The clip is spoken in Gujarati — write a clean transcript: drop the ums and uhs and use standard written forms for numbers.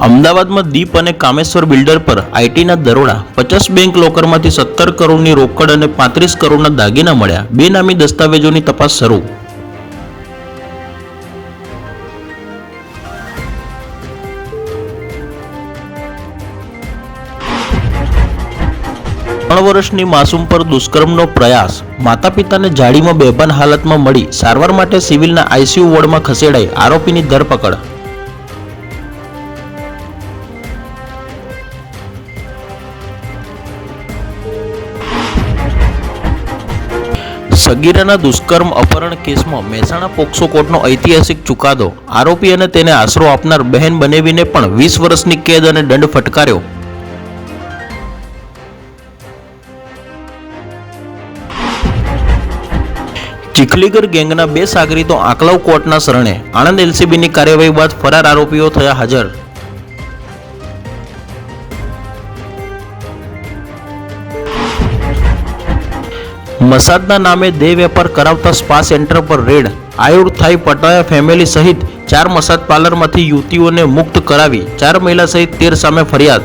અમદાવાદમાં દીપ અને કામેશ્વર બિલ્ડર પર આઈટીના દરોડા 50 બેંક લોકરમાંથી 17 કરોડની રોકડ અને 35 કરોડના દાગીના મળ્યા. બેનામી દસ્તાવેજોની તપાસ શરૂ. 3 વર્ષની માસૂમ પર દુષ્કર્મનો પ્રયાસ. માતા પિતાને જાડીમાં બેભાન હાલતમાં મળી સારવાર માટે સિવિલના આઈસીયુ વોર્ડમાં ખસેડાઈ. આરોપીની ધરપકડ. સગીરાના દુષ્કર્મ અપહરણ કેસમાં મહેસાણા પોક્સો કોર્ટનો ઐતિહાસિક ચુકાદો. આરોપી અને તેને આશરો આપનાર બહેન બનેવીને પણ 20 વર્ષની કેદ અને દંડ ફટકાર્યો. ચીખલીગર ગેંગના 2 સાગરીતો આંકલાવ કોર્ટના શરણે. આણંદ એલસીબીની કાર્યવાહી બાદ ફરાર આરોપીઓ થયા હાજર. મસાજના નામે દેહ વેપાર કરાવતા સ્પા સેન્ટર પર રેડ. આયુર થાઈ પટાયા ફેમિલી સહિત 4 મસાજ પાર્લરમાંથી યુવતીઓને મુક્ત કરાવી. 4 મહિલા સહિત 13 સામે ફરિયાદ.